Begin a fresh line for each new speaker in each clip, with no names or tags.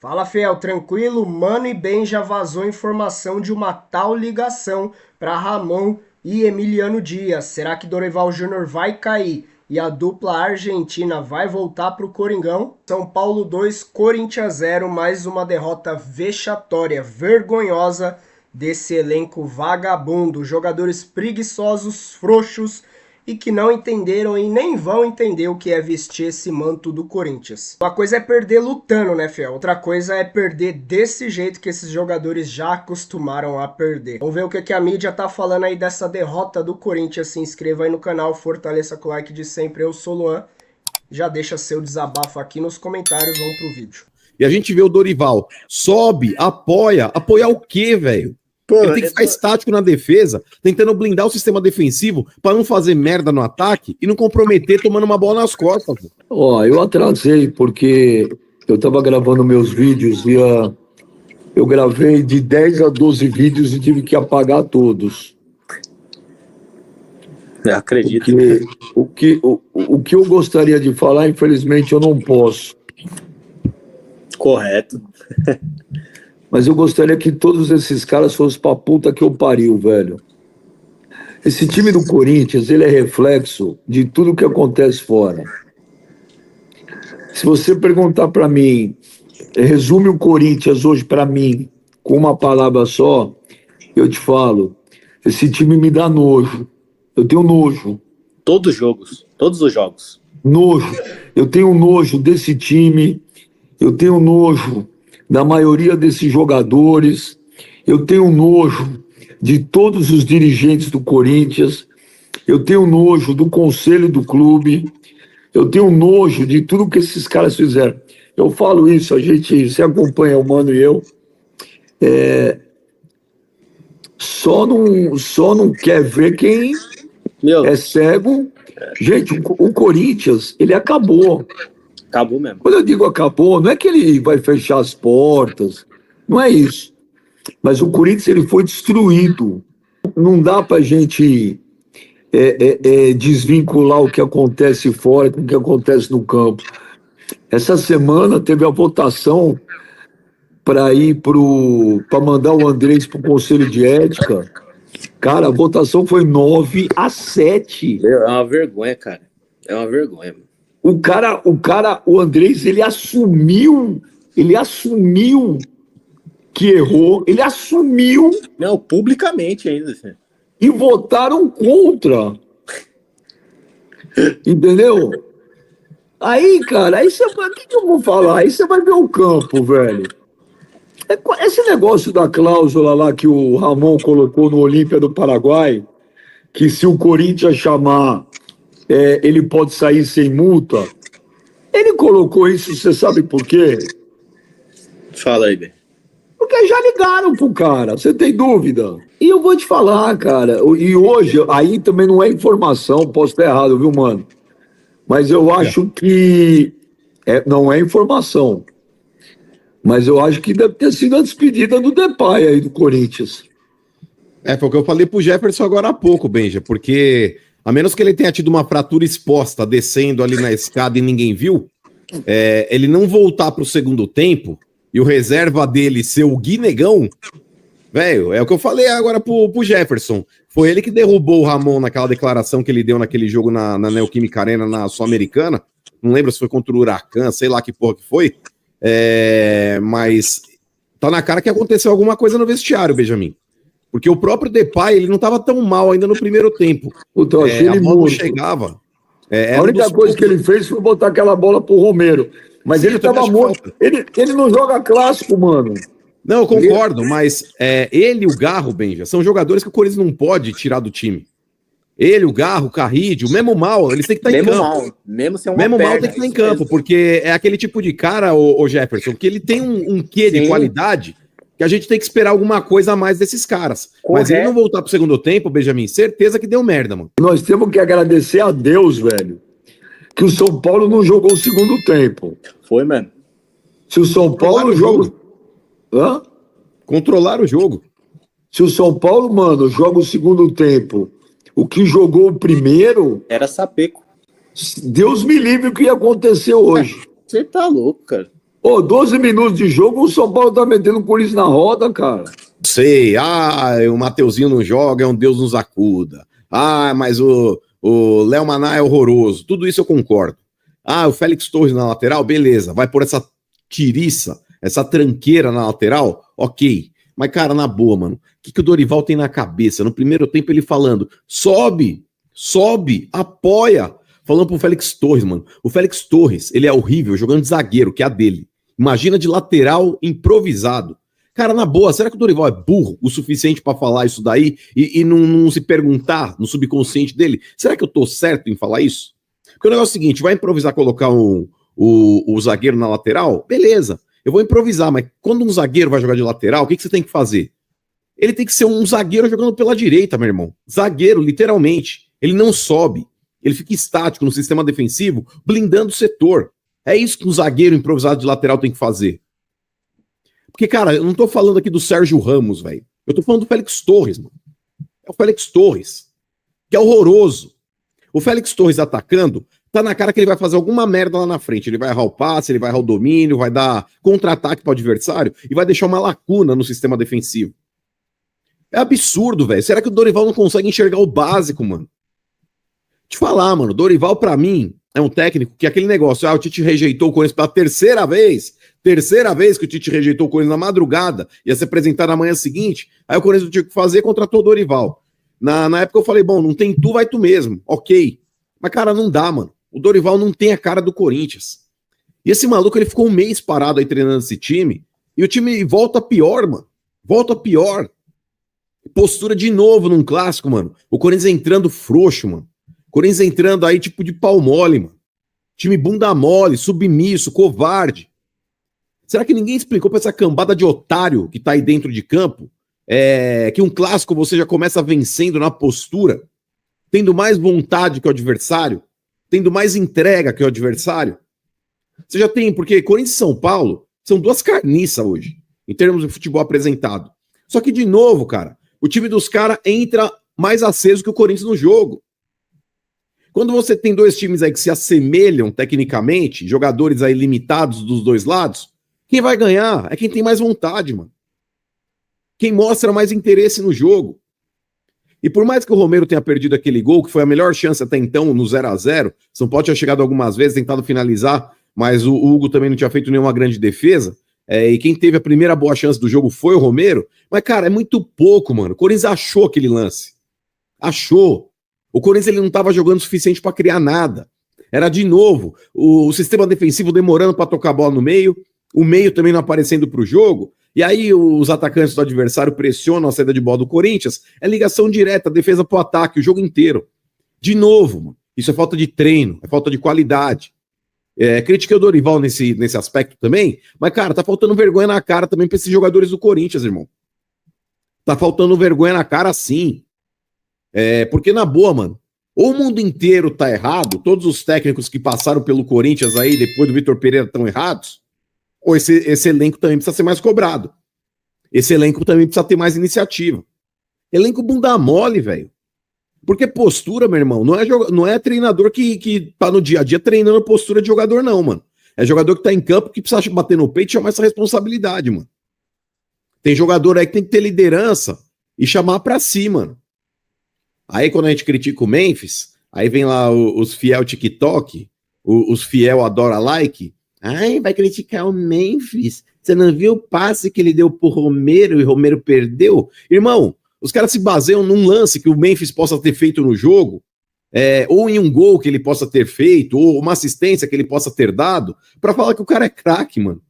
Fala, Fiel, tranquilo? Mano e Ben já vazou informação de uma tal ligação para Ramon e Emiliano Dias. Será que Dorival Júnior vai cair e a dupla argentina vai voltar para o Coringão? São Paulo 2, Corinthians 0, mais uma derrota vexatória, vergonhosa desse elenco vagabundo. Jogadores preguiçosos, frouxos e que não entenderam e nem vão entender o que é vestir esse manto do Corinthians. Uma coisa é perder lutando, né, Fiel? Outra coisa é perder desse jeito que esses jogadores já acostumaram a perder. Vamos ver o que a mídia tá falando aí dessa derrota do Corinthians. Se inscreva aí no canal, fortaleça com o like de sempre. Eu sou o Luan. Já deixa seu desabafo aqui nos comentários, vamos pro vídeo.
E a gente vê o Dorival, sobe, apoiar o quê, velho? Ele tem que ficar estático na defesa, tentando blindar o sistema defensivo para não fazer merda no ataque e não comprometer tomando uma bola nas costas.
Ó, eu atrasei porque eu tava gravando meus vídeos e eu gravei de 10 a 12 vídeos e tive que apagar todos.
Eu acredito.
Porque o que eu gostaria de falar, infelizmente, eu não posso.
Correto.
Mas eu gostaria que todos esses caras fossem pra puta que eu pariu, velho. Esse time do Corinthians, ele é reflexo de tudo que acontece fora. Se você perguntar pra mim, resume o Corinthians hoje pra mim com uma palavra só, eu te falo, esse time me dá nojo. Eu tenho nojo.
Todos os jogos.
Nojo. Eu tenho nojo desse time, eu tenho nojo da maioria desses jogadores, eu tenho nojo de todos os dirigentes do Corinthians, eu tenho nojo do conselho do clube, eu tenho nojo de tudo que esses caras fizeram. Eu falo isso, a gente se acompanha, o Mano e eu, só não quer ver quem é cego. Gente, o Corinthians, ele acabou.
Acabou mesmo.
Quando eu digo acabou, não é que ele vai fechar as portas, não é isso. Mas o Corinthians, ele foi destruído. Não dá pra gente desvincular o que acontece fora com o que acontece no campo. Essa semana teve a votação para mandar o Andrés para o Conselho de Ética. Cara, a votação foi 9-7.
É uma vergonha, cara. É uma vergonha.
O Andrés, ele assumiu que errou, ele assumiu.
Não, publicamente ainda.
E votaram contra. Entendeu? Aí, cara, o que eu vou falar? Aí você vai ver o campo, velho. Esse negócio da cláusula lá que o Ramon colocou no Olímpia do Paraguai, que se o Corinthians chamar, ele pode sair sem multa. Ele colocou isso, você sabe por quê?
Fala aí, Ben.
Porque já ligaram pro cara, você tem dúvida? E eu vou te falar, cara, e hoje, aí também não é informação, posso estar errado, viu, mano? Mas eu acho que não é informação. Mas eu acho que deve ter sido a despedida do Depay aí do Corinthians.
Foi o que eu falei pro Jefferson agora há pouco, Benja, porque a menos que ele tenha tido uma fratura exposta descendo ali na escada e ninguém viu, ele não voltar pro segundo tempo e o reserva dele ser o Guinegão, velho, é o que eu falei agora pro Jefferson. Foi ele que derrubou o Ramon naquela declaração que ele deu naquele jogo na Neoquímica Arena, na Sul-Americana. Não lembro se foi contra o Huracan, sei lá que porra que foi. Mas tá na cara que aconteceu alguma coisa no vestiário, Benjamin. Porque o próprio Depay, ele não estava tão mal ainda no primeiro tempo.
Puta, eu achei ele
bola
morto.
Chegava.
A única coisa que ele fez foi botar aquela bola pro Romero. Mas ele estava morto. Ele não joga clássico, mano.
Não, eu concordo, mas ele e o Garro, Benja, são jogadores que o Corinthians não pode tirar do time. Ele, o Garro, o Carrídio, o Memo Mal, eles têm que estar em campo.
Mesmo
Mal tem que estar em campo, porque é aquele tipo de cara, o Jefferson, que ele tem um quê de qualidade que a gente tem que esperar alguma coisa a mais desses caras. Correto. Mas ele não voltar pro segundo tempo, Benjamin, certeza que deu merda, mano.
Nós temos que agradecer a Deus, velho, que o São Paulo não jogou o segundo tempo.
Foi, mano.
Se o São Paulo joga... Hã?
Controlar o jogo.
Se o São Paulo, mano, joga o segundo tempo, o que jogou o primeiro...
Era sapeco.
Deus me livre o que ia acontecer hoje.
Você tá louco, cara.
Ô, 12 minutos de jogo, o São Paulo tá metendo o Corinthians na roda, cara.
Sei, o Mateuzinho não joga, é um Deus nos acuda. Mas o Léo Maná é horroroso. Tudo isso eu concordo. O Félix Torres na lateral, beleza. Vai por essa tiriça, essa tranqueira na lateral, ok. Mas, cara, na boa, mano, o que o Dorival tem na cabeça? No primeiro tempo ele falando, sobe, apoia. Falando pro Félix Torres, mano. O Félix Torres, ele é horrível jogando de zagueiro, que é a dele. Imagina de lateral improvisado. Cara, na boa, será que o Dorival é burro o suficiente pra falar isso daí e não se perguntar no subconsciente dele? Será que eu tô certo em falar isso? Porque o negócio é o seguinte, vai improvisar colocar o zagueiro na lateral? Beleza, eu vou improvisar, mas quando um zagueiro vai jogar de lateral, o que você tem que fazer? Ele tem que ser um zagueiro jogando pela direita, meu irmão. Zagueiro, literalmente. Ele não sobe. Ele fica estático no sistema defensivo, blindando o setor. É isso que um zagueiro improvisado de lateral tem que fazer. Porque, cara, eu não tô falando aqui do Sérgio Ramos, velho. Eu tô falando do Félix Torres, mano. É o Félix Torres, que é horroroso. O Félix Torres atacando, tá na cara que ele vai fazer alguma merda lá na frente. Ele vai errar o passe, ele vai errar o domínio, vai dar contra-ataque pro adversário e vai deixar uma lacuna no sistema defensivo. É absurdo, velho. Será que o Dorival não consegue enxergar o básico, mano? Te falar, mano, Dorival pra mim é um técnico que aquele negócio, o Tite rejeitou o Corinthians pela terceira vez que o Tite rejeitou o Corinthians na madrugada, ia se apresentar na manhã seguinte, aí o Corinthians não tinha o que fazer, contratou o Dorival. Na época eu falei, bom, não tem tu, vai tu mesmo, ok. Mas, cara, não dá, mano. O Dorival não tem a cara do Corinthians. E esse maluco, ele ficou um mês parado aí treinando esse time, e o time volta pior, mano. Volta pior. Postura de novo num clássico, mano. O Corinthians entrando frouxo, mano. Corinthians entrando aí tipo de pau mole, mano. Time bunda mole, submisso, covarde. Será que ninguém explicou pra essa cambada de otário que tá aí dentro de campo que um clássico você já começa vencendo na postura, tendo mais vontade que o adversário, tendo mais entrega que o adversário? Você já tem, porque Corinthians e São Paulo são duas carniças hoje, em termos de futebol apresentado. Só que, de novo, cara, o time dos caras entra mais aceso que o Corinthians no jogo. Quando você tem dois times aí que se assemelham tecnicamente, jogadores aí limitados dos dois lados, quem vai ganhar é quem tem mais vontade, mano. Quem mostra mais interesse no jogo. E por mais que o Romero tenha perdido aquele gol, que foi a melhor chance até então no 0-0, São Paulo tinha chegado algumas vezes, tentado finalizar, mas o Hugo também não tinha feito nenhuma grande defesa, e quem teve a primeira boa chance do jogo foi o Romero. Mas, cara, é muito pouco, mano. O Corinthians achou aquele lance. Achou. O Corinthians ele não estava jogando o suficiente para criar nada. Era, de novo, o sistema defensivo demorando para tocar a bola no meio, o meio também não aparecendo para o jogo, e aí os atacantes do adversário pressionam a saída de bola do Corinthians. É ligação direta, defesa para o ataque, o jogo inteiro. De novo, mano, isso é falta de treino, é falta de qualidade. Critiquei o Dorival nesse aspecto também, mas, cara, tá faltando vergonha na cara também para esses jogadores do Corinthians, irmão. Tá faltando vergonha na cara, sim. Porque, na boa, mano, ou o mundo inteiro tá errado, todos os técnicos que passaram pelo Corinthians aí, depois do Vitor Pereira, estão errados, ou esse elenco também precisa ser mais cobrado. Esse elenco também precisa ter mais iniciativa. Elenco bunda mole, velho. Porque postura, meu irmão, não é treinador que tá no dia a dia treinando postura de jogador, não, mano. É jogador que tá em campo que precisa bater no peito e chamar essa responsabilidade, mano. Tem jogador aí que tem que ter liderança e chamar pra si, mano. Aí quando a gente critica o Memphis, aí vem lá os fiel TikTok, os fiel adora like. Ai, vai criticar o Memphis. Você não viu o passe que ele deu pro Romero e o Romero perdeu? Irmão, os caras se baseiam num lance que o Memphis possa ter feito no jogo, ou em um gol que ele possa ter feito, ou uma assistência que ele possa ter dado, pra falar que o cara é craque, mano.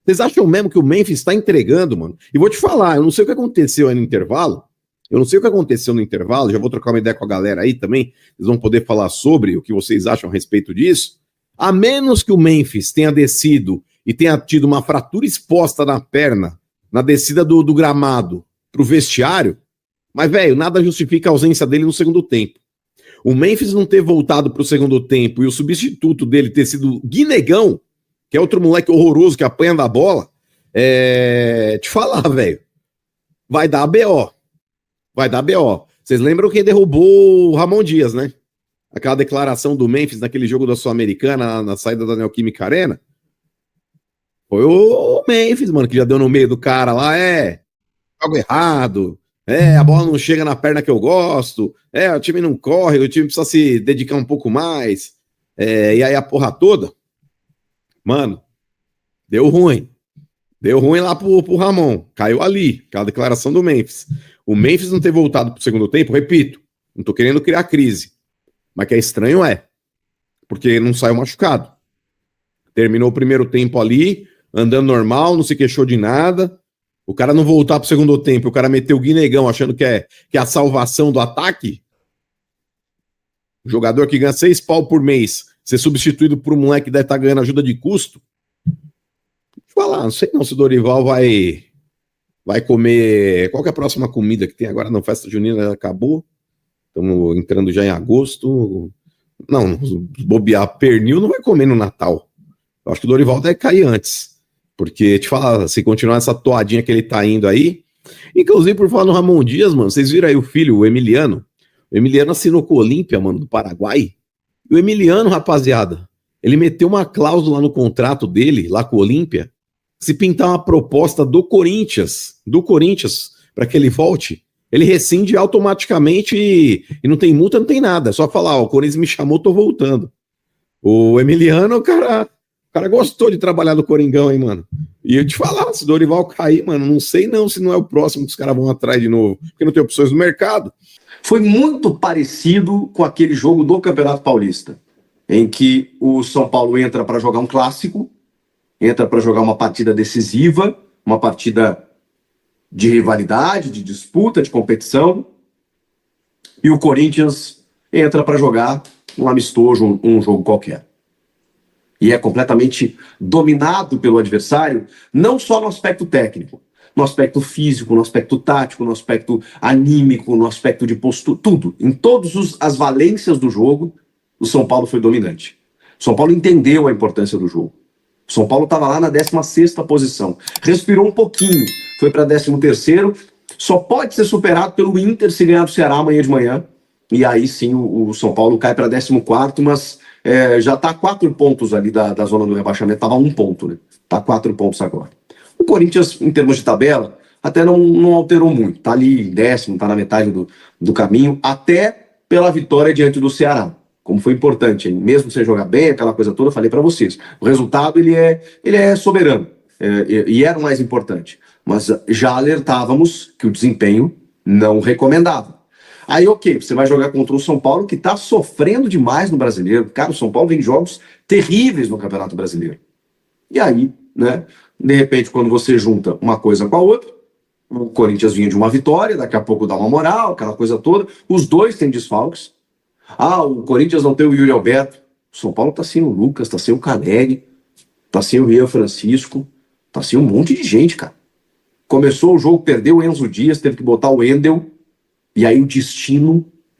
Vocês acham mesmo que o Memphis tá entregando, mano? E vou te falar, eu não sei o que aconteceu aí no intervalo, já vou trocar uma ideia com a galera aí também, eles vão poder falar sobre o que vocês acham a respeito disso. A menos que o Memphis tenha descido e tenha tido uma fratura exposta na perna, na descida do gramado pro vestiário, mas, velho, nada justifica a ausência dele no segundo tempo. O Memphis não ter voltado pro segundo tempo e o substituto dele ter sido Guinegão, que é outro moleque horroroso que apanha da bola, te falar, velho, vai dar BO. Vai dar BO. Vocês lembram quem derrubou o Ramon Dias, né? Aquela declaração do Memphis naquele jogo da Sul-Americana, na saída da Neoquímica Arena. Foi o Memphis, mano, que já deu no meio do cara lá, algo errado, a bola não chega na perna que eu gosto, o time não corre, o time precisa se dedicar um pouco mais, e aí a porra toda, mano, deu ruim. Deu ruim lá pro Ramon. Caiu ali, aquela declaração do Memphis. O Memphis não ter voltado pro segundo tempo, repito, não tô querendo criar crise. Mas que é estranho porque não saiu machucado. Terminou o primeiro tempo ali, andando normal, não se queixou de nada. O cara não voltar pro segundo tempo, o cara meteu o Guinegão achando que é a salvação do ataque. O jogador que ganha 6 pau por mês, ser substituído por um moleque que deve estar ganhando ajuda de custo. Falar, não sei não se o Dorival vai comer. Qual que é a próxima comida que tem agora? Não, festa junina acabou. Estamos entrando já em agosto. Não, bobear pernil não vai comer no Natal. Eu acho que o Dorival deve cair antes. Porque, te falar, se continuar essa toadinha que ele tá indo aí. Inclusive, por falar no Ramon Dias, mano, vocês viram aí o filho, o Emiliano? O Emiliano assinou com o Olímpia, mano, do Paraguai. E o Emiliano, rapaziada, ele meteu uma cláusula no contrato dele, lá com o Olímpia. Se pintar uma proposta do Corinthians, para que ele volte, ele rescinde automaticamente e não tem multa, não tem nada. É só falar, ó, o Corinthians me chamou, tô voltando. O Emiliano, o cara gostou de trabalhar no Coringão, hein, mano? E eu te falar, se o Dorival cair, mano, não sei não se não é o próximo que os caras vão atrás de novo, porque não tem opções no mercado.
Foi muito parecido com aquele jogo do Campeonato Paulista, em que o São Paulo entra para jogar um clássico, entra para jogar uma partida decisiva, uma partida de rivalidade, de disputa, de competição, e o Corinthians entra para jogar um amistoso, um jogo qualquer. E é completamente dominado pelo adversário, não só no aspecto técnico, no aspecto físico, no aspecto tático, no aspecto anímico, no aspecto de postura, tudo. Em todas as valências do jogo, o São Paulo foi dominante. O São Paulo entendeu a importância do jogo. O São Paulo estava lá na 16ª posição. Respirou um pouquinho, foi para 13º. Só pode ser superado pelo Inter se ganhar do Ceará amanhã de manhã. E aí sim o São Paulo cai para 14º, mas já está a 4 pontos ali da zona do rebaixamento. Estava 1 ponto, né? Está 4 pontos agora. O Corinthians, em termos de tabela, até não alterou muito. Está ali em 10º, está na metade do caminho, até pela vitória diante do Ceará. Como foi importante, mesmo sem jogar bem, aquela coisa toda, eu falei para vocês. O resultado ele é soberano e era o mais importante. Mas já alertávamos que o desempenho não recomendava. Aí, ok, você vai jogar contra o São Paulo, que está sofrendo demais no Brasileiro. Cara, o São Paulo vem jogos terríveis no Campeonato Brasileiro. E aí, né, de repente, quando você junta uma coisa com a outra, o Corinthians vinha de uma vitória, daqui a pouco dá uma moral, aquela coisa toda. Os dois têm desfalques. O Corinthians não tem o Yuri Alberto. O São Paulo tá sem o Lucas, tá sem o Caleri, tá sem o Rian Francisco, tá sem um monte de gente, cara. Começou o jogo, perdeu o Enzo Dias, teve que botar o Wendel, e aí o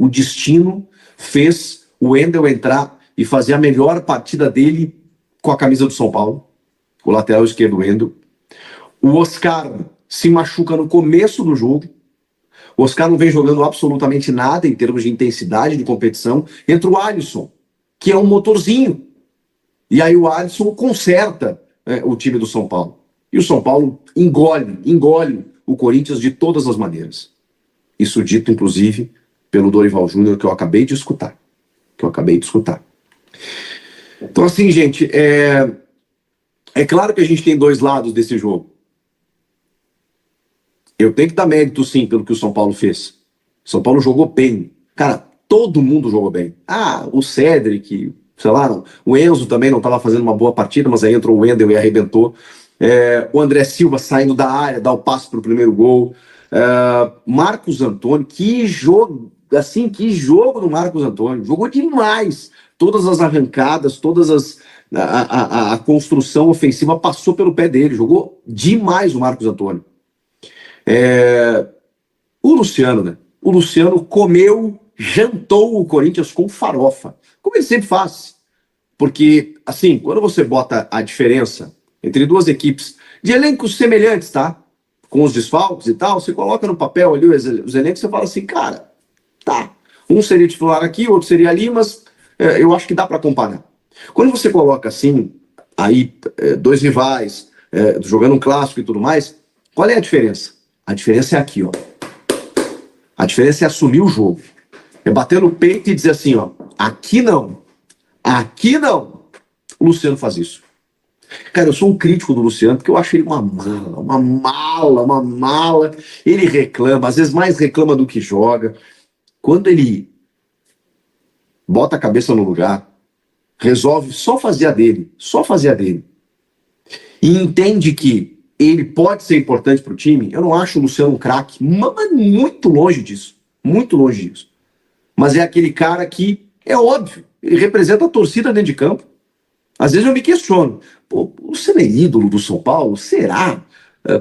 destino fez o Wendel entrar e fazer a melhor partida dele com a camisa do São Paulo, o lateral esquerdo Wendel. O Oscar se machuca no começo do jogo. O Oscar não vem jogando absolutamente nada em termos de intensidade de competição. Entra o Alisson, que é um motorzinho. E aí o Alisson conserta o time do São Paulo. E o São Paulo engole o Corinthians de todas as maneiras. Isso dito, inclusive, pelo Dorival Júnior, que eu acabei de escutar. Então, assim, gente, é claro que a gente tem dois lados desse jogo. Eu tenho que dar mérito, sim, pelo que o São Paulo fez. O São Paulo jogou bem. Cara, todo mundo jogou bem. O Cedric, sei lá, o Enzo também não estava fazendo uma boa partida, mas aí entrou o Wendel e arrebentou. O André Silva saindo da área, dá o passe para o primeiro gol. Marcos Antônio, que jogo do Marcos Antônio. Jogou demais. Todas as arrancadas, a construção ofensiva passou pelo pé dele. Jogou demais o Marcos Antônio. O Luciano, né? O Luciano jantou o Corinthians com farofa, como ele sempre faz. Porque, assim, quando você bota a diferença entre duas equipes de elencos semelhantes, tá? Com os desfalques e tal, você coloca no papel ali os elencos e você fala assim, cara, tá. Um seria titular aqui, outro seria ali, mas eu acho que dá para comparar. Quando você coloca assim, aí dois rivais, jogando um clássico e tudo mais. Qual é a diferença? A diferença é aqui, ó. A diferença é assumir o jogo. É bater no peito e dizer assim, ó, aqui não. Aqui não. O Luciano faz isso. Cara, eu sou um crítico do Luciano, porque eu acho ele uma mala. Ele reclama, às vezes mais reclama do que joga. Quando ele bota a cabeça no lugar, resolve só fazer a dele, e entende que ele pode ser importante para o time, eu não acho o Luciano um craque, mas muito longe disso. Mas é aquele cara que, é óbvio, ele representa a torcida dentro de campo. Às vezes eu me questiono, pô, o Luciano é ídolo do São Paulo? Será?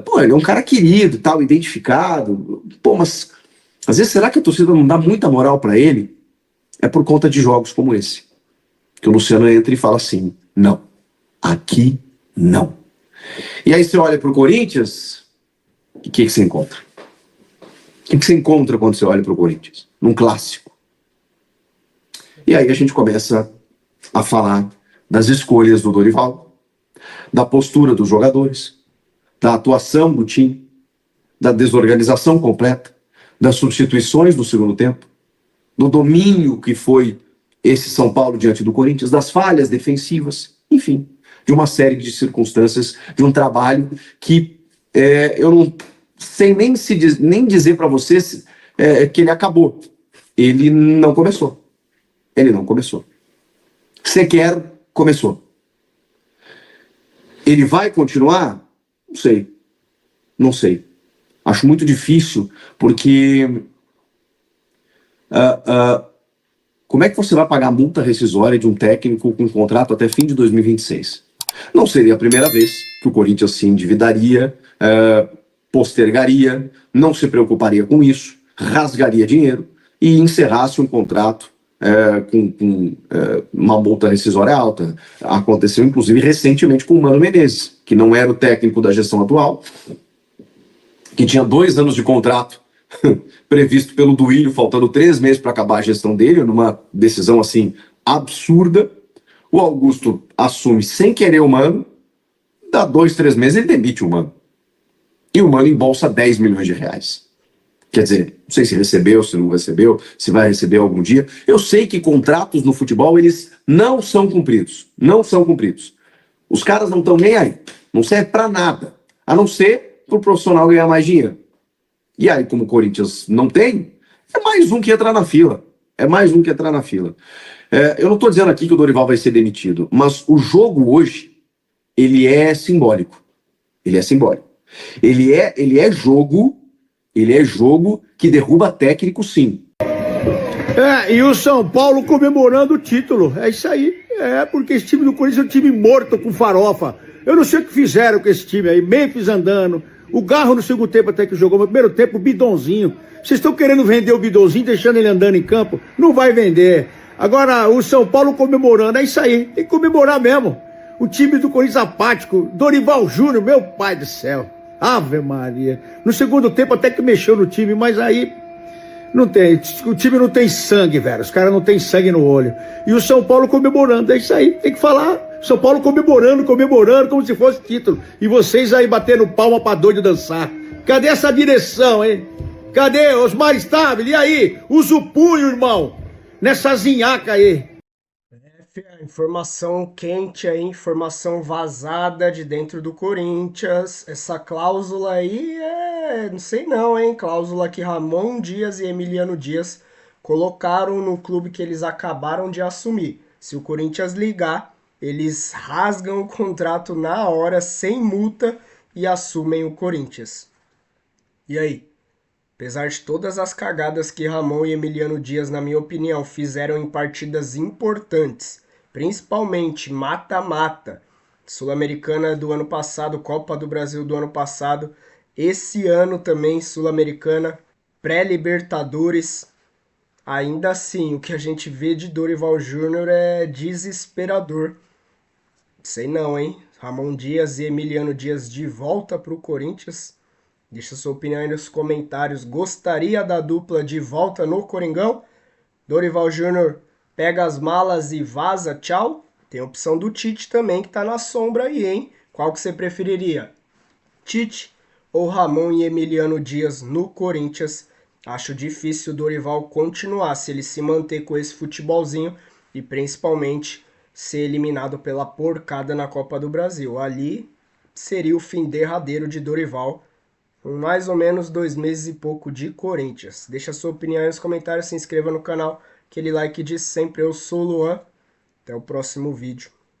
Pô, ele é um cara querido, tal, identificado. Pô, mas às vezes será que a torcida não dá muita moral para ele? É por conta de jogos como esse. Que o Luciano entra e fala assim, não, aqui não. E aí você olha para o Corinthians, e o que você encontra? O que você encontra quando você olha para o Corinthians? Num clássico. E aí a gente começa a falar das escolhas do Dorival, da postura dos jogadores, da atuação do time, da desorganização completa, das substituições no segundo tempo, do domínio que foi esse São Paulo diante do Corinthians, das falhas defensivas, enfim, de uma série de circunstâncias, de um trabalho que eu não sei nem dizer para vocês que ele acabou. Ele não começou. Sequer começou. Ele vai continuar? Não sei. Acho muito difícil, porque como é que você vai pagar a multa rescisória de um técnico com contrato até fim de 2026? Não seria a primeira vez que o Corinthians se endividaria, postergaria, não se preocuparia com isso, rasgaria dinheiro e encerrasse um contrato com uma multa rescisória alta. Aconteceu, inclusive, recentemente com o Mano Menezes, que não era o técnico da gestão atual, que tinha 2 anos de contrato previsto pelo Duílio, faltando 3 meses para acabar a gestão dele, numa decisão assim absurda. O Augusto assume sem querer o Mano, dá 2, 3 meses ele demite o Mano. E o Mano embolsa 10 milhões de reais. Quer dizer, não sei se recebeu, se não recebeu, se vai receber algum dia. Eu sei que contratos no futebol, eles não são cumpridos. Os caras não estão nem aí. Não serve para nada. A não ser para o profissional ganhar mais dinheiro. E aí, como o Corinthians não tem, é mais um que entra na fila. Eu não estou dizendo aqui que o Dorival vai ser demitido, mas o jogo hoje, ele é simbólico. Ele é jogo que derruba técnico, sim.
E o São Paulo comemorando o título. É isso aí. Porque esse time do Corinthians é um time morto com farofa. Eu não sei o que fizeram com esse time aí. Memphis andando. O Garro no segundo tempo até que jogou. No primeiro tempo, o bidonzinho. Vocês estão querendo vender o bidonzinho, deixando ele andando em campo? Não vai vender. Agora, o São Paulo comemorando. É isso aí. Tem que comemorar mesmo. O time do Corinthians apático. Dorival Júnior, meu pai do céu. Ave Maria. No segundo tempo até que mexeu no time, mas aí não tem. O time não tem sangue, velho. Os caras não tem sangue no olho. E o São Paulo comemorando. É isso aí. Tem que falar. São Paulo comemorando como se fosse título. E vocês aí batendo palma pra doido dançar. Cadê essa direção, hein? Cadê Osmar Stabile? E aí? Usa o punho, irmão. Nessa zinhaca aí.
Informação quente aí, informação vazada de dentro do Corinthians. Essa cláusula aí não sei não, hein? Cláusula que Ramon Dias e Emiliano Dias colocaram no clube que eles acabaram de assumir. Se o Corinthians ligar, eles rasgam o contrato na hora, sem multa, e assumem o Corinthians. E aí? Apesar de todas as cagadas que Ramon e Emiliano Dias, na minha opinião, fizeram em partidas importantes, principalmente mata-mata, Sul-Americana do ano passado, Copa do Brasil do ano passado, esse ano também Sul-Americana, pré-Libertadores, ainda assim, o que a gente vê de Dorival Júnior é desesperador. Sei não, hein? Ramon Dias e Emiliano Dias de volta para o Corinthians. Deixa sua opinião aí nos comentários. Gostaria da dupla de volta no Coringão? Dorival Júnior pega as malas e vaza, tchau. Tem a opção do Tite também, que tá na sombra aí, hein? Qual que você preferiria? Tite ou Ramon e Emiliano Dias no Corinthians? Acho difícil o Dorival continuar se ele se manter com esse futebolzinho e principalmente ser eliminado pela porcada na Copa do Brasil. Ali seria o fim derradeiro de Dorival, com mais ou menos 2 meses e pouco de Corinthians. Deixa a sua opinião aí nos comentários, se inscreva no canal, aquele like de sempre. Eu sou o Luan, até o próximo vídeo.